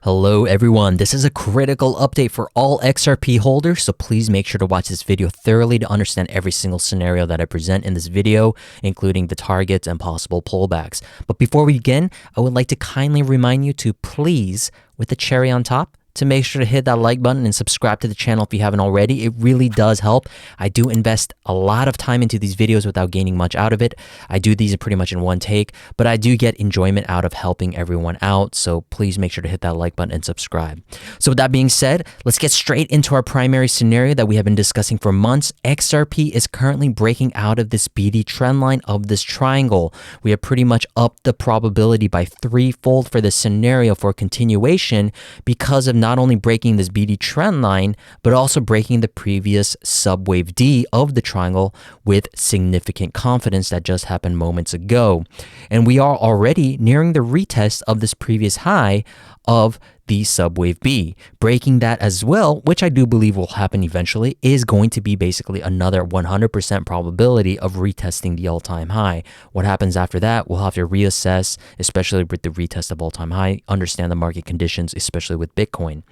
Hello everyone, this is a critical update for all XRP holders, so please make sure to watch this video thoroughly to understand every single scenario that I present in this video, including the targets and possible pullbacks. But before we begin, I would like to kindly remind you to please, with the cherry on top, to make sure to hit that like button and subscribe to the channel if you haven't already. It really does help. I do invest a lot of time into these videos without gaining much out of it. I do these pretty much in one take, but I do get enjoyment out of helping everyone out. So please make sure to hit that like button and subscribe. So with that being said, let's get straight into our primary scenario that we have been discussing for months. XRP is currently breaking out of this BD trend line of this triangle. We have pretty much upped the probability by threefold for this scenario for continuation because of not only breaking this BD trend line, but also breaking the previous subwave D of the triangle with significant confidence that just happened moments ago. And we are already nearing the retest of this previous high of the subwave B. Breaking that as well, which I do believe will happen eventually, is going to be basically another 100% probability of retesting the all-time high. What happens after that, we'll have to reassess, especially with the retest of all-time high, understand the market conditions, especially with Bitcoin.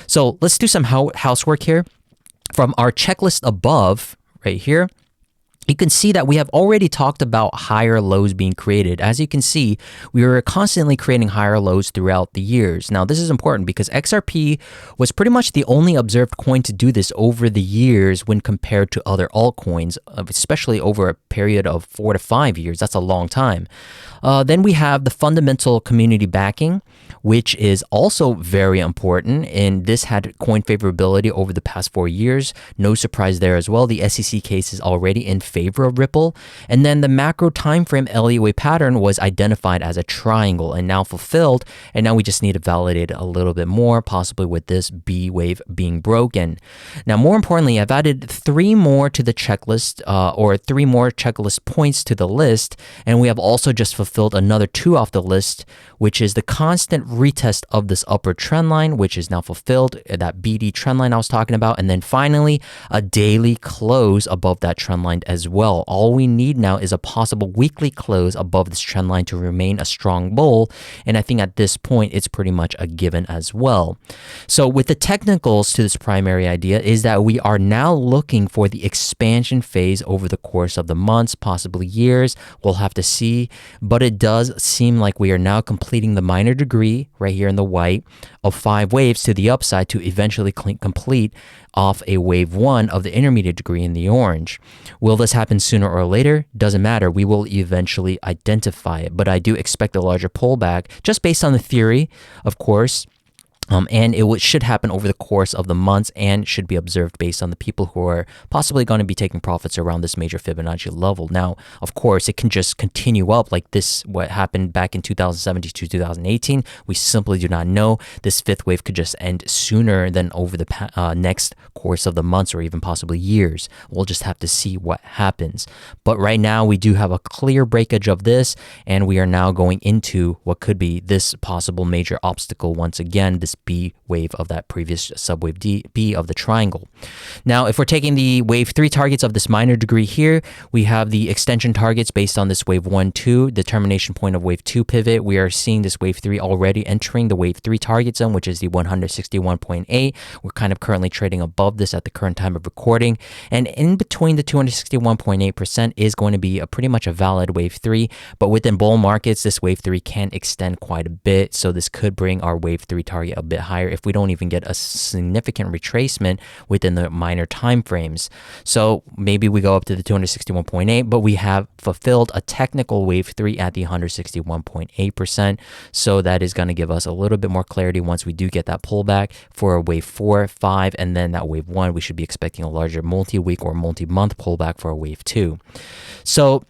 So let's do some housework here. From our checklist above, right here, you can see that we have already talked about higher lows being created. As you can see, we were constantly creating higher lows throughout the years. Now, this is important because XRP was pretty much the only observed coin to do this over the years when compared to other altcoins, especially over a period of 4 to 5 years. That's a long time. Then we have the fundamental community backing, which is also very important. And this had coin favorability over the past 4 years. No surprise there as well. The SEC case is already in favor of Ripple. And then the macro time frame Elliott Wave pattern was identified as a triangle and now fulfilled. And now we just need to validate it a little bit more, possibly with this B wave being broken. Now, more importantly, I've added 3 more to the checklist or 3 more checklist points to the list. And we have also just fulfilled another 2 off the list, which is the constant retest of this upper trend line, which is now fulfilled, that BD trend line I was talking about. And then finally, a daily close above that trend line as well. All we need now is a possible weekly close above this trend line to remain a strong bull. And I think at this point, it's pretty much a given as well. So with the technicals to this primary idea is that we are now looking for the expansion phase over the course of the months, possibly years. We'll have to see, but it does seem like we are now completing the minor degree right here in the white of 5 waves to the upside to eventually complete off a wave 1 of the intermediate degree in the orange. Will this happen sooner or later? Doesn't matter. We will eventually identify it, but I do expect a larger pullback just based on the theory, of course. And it should happen over the course of the months and should be observed based on the people who are possibly going to be taking profits around this major Fibonacci level. Now, of course, it can just continue up like this, what happened back in 2017 to 2018. We simply do not know. This 5th wave could just end sooner than over the next course of the months or even possibly years. We'll just have to see what happens. But right now, we do have a clear breakage of this, and we are now going into what could be this possible major obstacle once again, this B wave of that previous subwave B of the triangle. Now, if we're taking the wave 3 targets of this minor degree here, we have the extension targets based on this wave 1, 2, the termination point of wave 2 pivot. We are seeing this wave 3 already entering the wave 3 target zone, which is the 161.8. We're kind of currently trading above this at the current time of recording. And in between the 261.8% is going to be pretty much a valid wave 3. But within bull markets, this wave 3 can extend quite a bit. So this could bring our wave 3 target a bit higher if we don't even get a significant retracement within the minor time frames. So maybe we go up to the 261.8, but we have fulfilled a technical wave 3 at the 161.8%. So that is going to give us a little bit more clarity once we do get that pullback for a wave 4, 5, and then that wave 1. We should be expecting a larger multi-week or multi-month pullback for a wave 2. So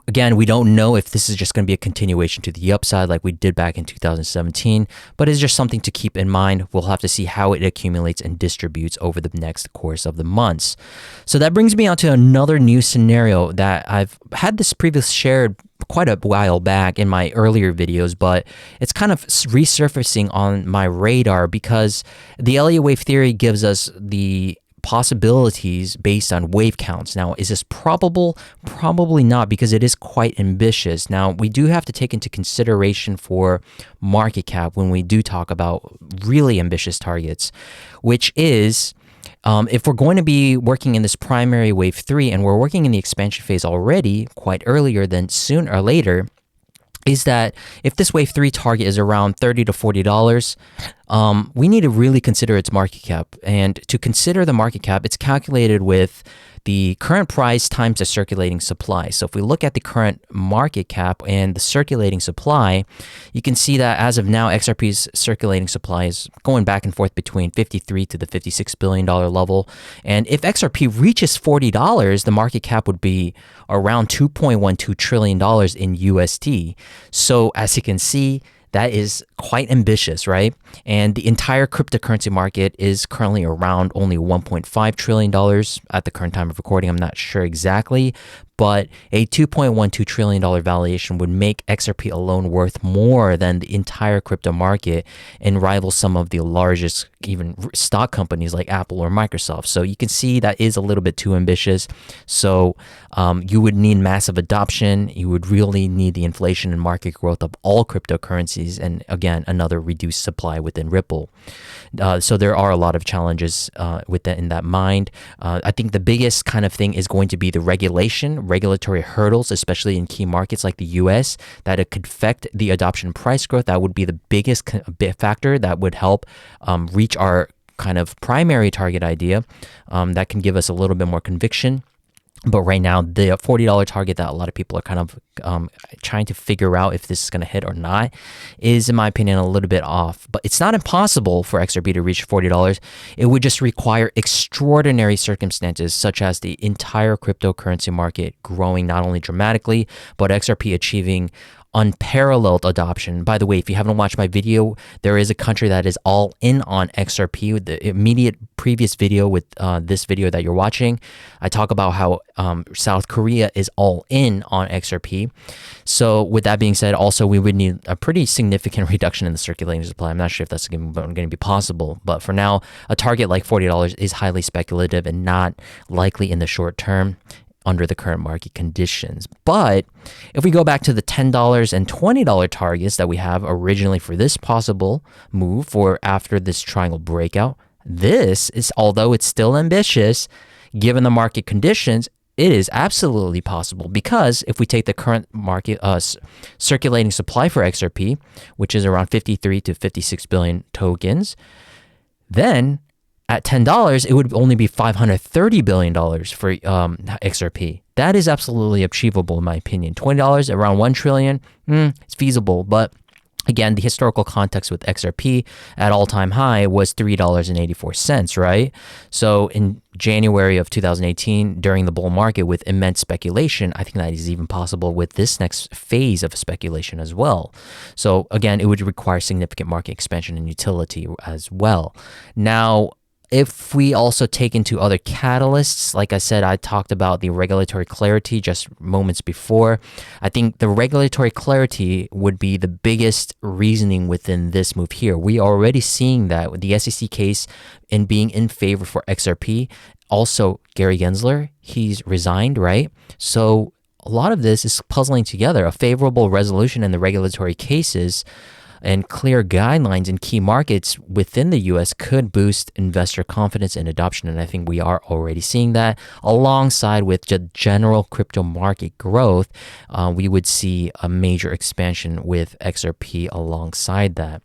again, we don't know if this is just going to be a continuation to the upside like we did back in 2017, but it's just something to keep in mind. We'll have to see how it accumulates and distributes over the next course of the months. So that brings me on to another new scenario that I've had this previously shared quite a while back in my earlier videos, but it's kind of resurfacing on my radar because the Elliott Wave Theory gives us the possibilities based on wave counts. Now, is this probable? Probably not, because it is quite ambitious. Now, we do have to take into consideration for market cap when we do talk about really ambitious targets, which is if we're going to be working in this primary wave 3 and we're working in the expansion phase already quite earlier than sooner or later, is that if this wave 3 target is around $30 to $40, we need to really consider its market cap. And to consider the market cap, it's calculated with the current price times the circulating supply. So if we look at the current market cap and the circulating supply, you can see that as of now, XRP's circulating supply is going back and forth between $53 to the $56 billion level. And if XRP reaches $40, the market cap would be around $2.12 trillion in USD. So as you can see, that is quite ambitious, right? And the entire cryptocurrency market is currently around only $1.5 trillion at the current time of recording. I'm not sure exactly, but a $2.12 trillion valuation would make XRP alone worth more than the entire crypto market and rival some of the largest even stock companies like Apple or Microsoft. So you can see that is a little bit too ambitious. So you would need massive adoption. You would really need the inflation and market growth of all cryptocurrencies. And again, another reduced supply within Ripple. So there are a lot of challenges with that in that mind. I think the biggest kind of thing is going to be the regulatory hurdles, especially in key markets like the US, that it could affect the adoption price growth. That would be the biggest factor that would help reach our kind of primary target idea. That can give us a little bit more conviction. But right now, the $40 target that a lot of people are kind of trying to figure out if this is going to hit or not is, in my opinion, a little bit off. But it's not impossible for XRP to reach $40. It would just require extraordinary circumstances, such as the entire cryptocurrency market growing not only dramatically, but XRP achieving unparalleled adoption. By the way, if you haven't watched my video, there is a country that is all in on XRP. With the immediate previous video with this video that you're watching, I talk about how South Korea is all in on XRP. So with that being said, also we would need a pretty significant reduction in the circulating supply. I'm not sure if that's going to be possible, but for now, a target like $40 is highly speculative and not likely in the short term under the current market conditions. But if we go back to the $10 and $20 targets that we have originally for this possible move for after this triangle breakout, this is, although it's still ambitious, given the market conditions, it is absolutely possible, because if we take the current market circulating supply for XRP, which is around 53 to 56 billion tokens, then at $10, it would only be $530 billion for XRP. That is absolutely achievable, in my opinion. $20, around $1 trillion, it's feasible. But again, the historical context with XRP at all-time high was $3.84, right? So in January of 2018, during the bull market with immense speculation, I think that is even possible with this next phase of speculation as well. So again, it would require significant market expansion and utility as well. Now, if we also take into other catalysts, like I said, I talked about the regulatory clarity just moments before. I think the regulatory clarity would be the biggest reasoning within this move here. We are already seeing that with the SEC case in being in favor for XRP. Also, Gary Gensler, he's resigned, right? So a lot of this is puzzling together. A favorable resolution in the regulatory cases and clear guidelines in key markets within the US could boost investor confidence and adoption. And I think we are already seeing that. Alongside with general crypto market growth, we would see a major expansion with XRP alongside that.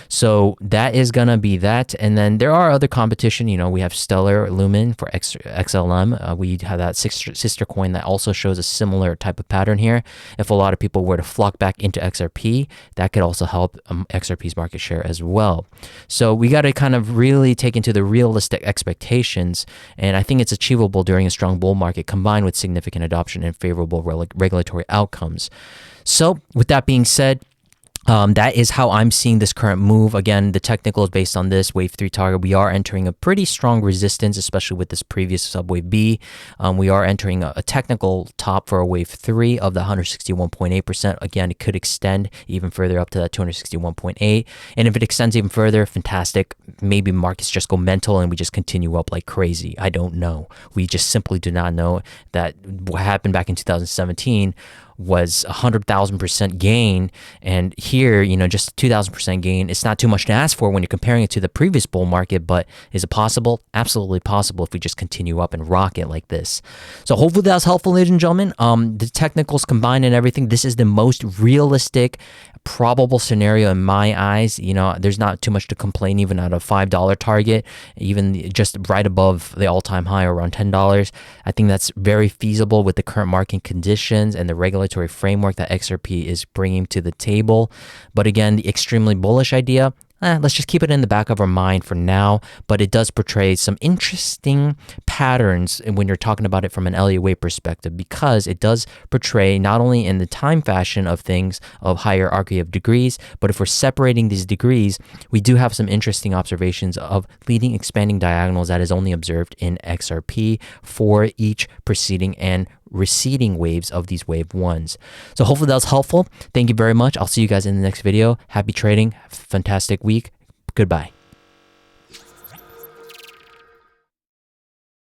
So that is going to be that. And then there are other competition. We have Stellar Lumen for XLM. We have that sister coin that also shows a similar type of pattern here. If a lot of people were to flock back into XRP, that could also help XRP's market share as well. So we got to kind of really take into the realistic expectations, and I think it's achievable during a strong bull market combined with significant adoption and favorable regulatory outcomes. So with that being said, That is how I'm seeing this current move. Again, the technical is based on this wave 3 target. We are entering a pretty strong resistance, especially with this previous subwave B. We are entering a technical top for a wave 3 of the 161.8%. Again, it could extend even further up to that 261.8. And if it extends even further, fantastic. Maybe markets just go mental and we just continue up like crazy. I don't know. We just simply do not know. That what happened back in 2017 was 100,000% gain, and here, just 2,000% gain. It's not too much to ask for when you're comparing it to the previous bull market, but is it possible? Absolutely possible if we just continue up and rock it like this. So hopefully that was helpful, ladies and gentlemen. The technicals combined and everything, this is the most realistic, probable scenario in my eyes. There's not too much to complain even at a $5 target, even just right above the all-time high around $10. I think that's very feasible with the current market conditions and the regulatory framework that XRP is bringing to the table. But again, the extremely bullish idea, let's just keep it in the back of our mind for now, but it does portray some interesting patterns when you're talking about it from an Elliott Wave perspective, because it does portray not only in the time fashion of things of hierarchy of degrees, but if we're separating these degrees, we do have some interesting observations of leading expanding diagonals that is only observed in XRP for each preceding and receding waves of these wave ones. So hopefully that was helpful. Thank you very much. I'll see you guys in the next video. Happy trading. Have a fantastic week. Goodbye.